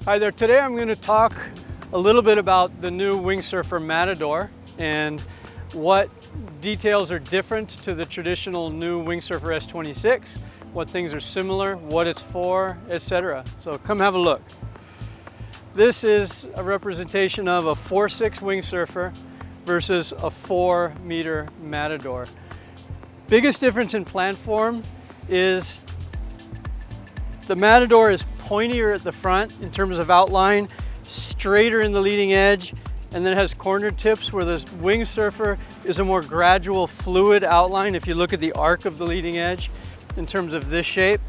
Hi there, today I'm going to talk a little bit about the new wingsurfer Matador and what details are different to the traditional new wingsurfer S26, what things are similar, what it's for, etc. So come have a look. This is a representation of a 4.6 wingsurfer versus a 4-meter Matador. Biggest difference in plant form is the Matador is pointier at the front in terms of outline, straighter in the leading edge, and then it has corner tips, where this wingsurfer is a more gradual fluid outline if you look at the arc of the leading edge in terms of this shape.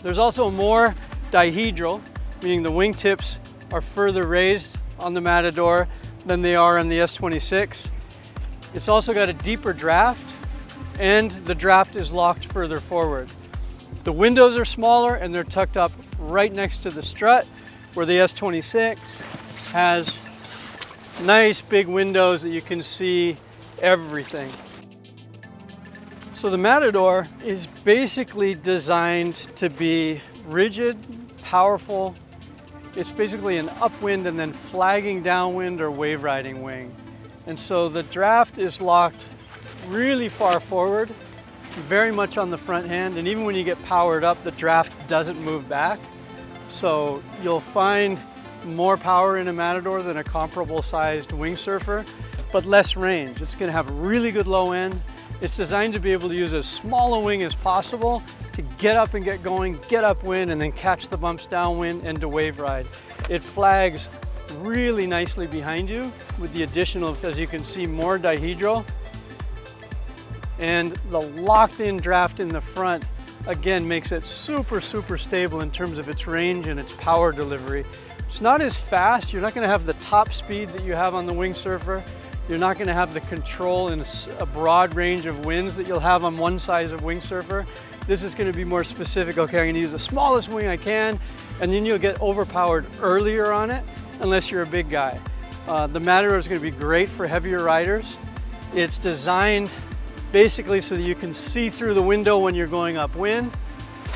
There's also more dihedral, meaning the wingtips are further raised on the Matador than they are on the S26. It's also got a deeper draft, and the draft is locked further forward. The windows are smaller and they're tucked up right next to the strut, where the S26 has nice big windows that you can see everything. So the Matador is basically designed to be rigid, powerful. It's basically an upwind and then flagging downwind or wave riding wing. And so the draft is locked really far forward, very much on the front hand, and even when you get powered up, the draft doesn't move back. So you'll find more power in a Matador than a comparable sized wingsurfer, but less range. It's going to have really good low end. It's designed to be able to use as small a wing as possible to get up and get going, get upwind, and then catch the bumps downwind and to wave ride. It flags really nicely behind you with the addition of, as you can see, more dihedral. And the locked-in draft in the front, again, makes it super stable in terms of its range and its power delivery. It's not as fast. You're not going to have the top speed that you have on the wingsurfer. You're not going to have the control in a broad range of winds that you'll have on one size of wingsurfer. This is going to be more specific. Okay, I'm going to use the smallest wing I can, and then you'll get overpowered earlier on it, unless you're a big guy. The Matador is going to be great for heavier riders. It's designed basically so that you can see through the window when you're going upwind.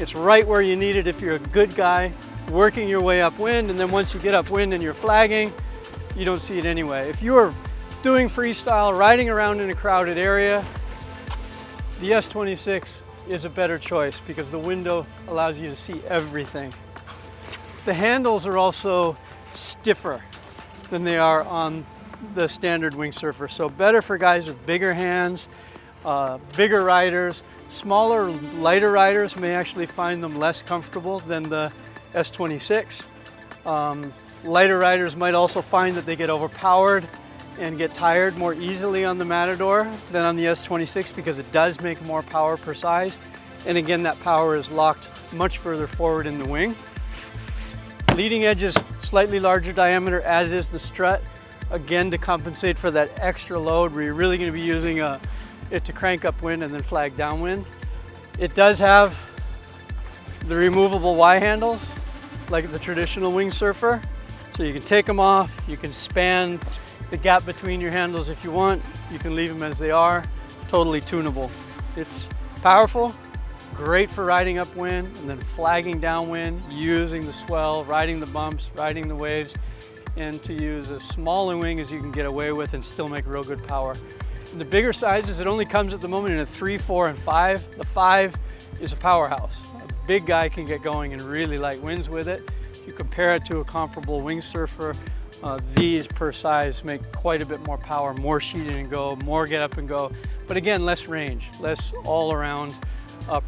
It's right where you need it if you're a good guy working your way upwind, and then once you get upwind and you're flagging, you don't see it anyway. If you're doing freestyle, riding around in a crowded area, the S26 is a better choice because the window allows you to see everything. The handles are also stiffer than they are on the standard wingsurfer, so better for guys with bigger hands, bigger riders. Smaller, lighter riders may actually find them less comfortable than the S26. Lighter riders might also find that they get overpowered and get tired more easily on the Matador than on the S26 because it does make more power per size. And again, that power is locked much further forward in the wing. Leading edge is slightly larger diameter, as is the strut, again to compensate for that extra load where you're really going to be using it to crank upwind and then flag downwind. It does have the removable Y handles like the traditional wingsurfer, so you can take them off, you can span the gap between your handles if you want, you can leave them as they are, totally tunable. It's powerful, great for riding upwind and then flagging downwind, using the swell, riding the bumps, riding the waves, and to use as small a wing as you can get away with and still make real good power. In the bigger sizes, it only comes at the moment in a 3, 4, and 5. The 5 is a powerhouse. A big guy can get going in really light winds with it. If you compare it to a comparable wingsurfer, these per size make quite a bit more power, more sheet in and go, more get up and go. But again, less range, less all-around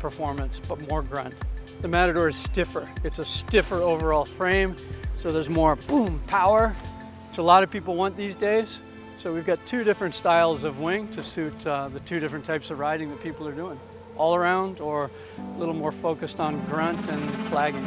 performance, but more grunt. The Matador is stiffer. It's a stiffer overall frame, so there's more boom power, which a lot of people want these days. So we've got two different styles of wing to suit the two different types of riding that people are doing. All around or a little more focused on grunt and flagging.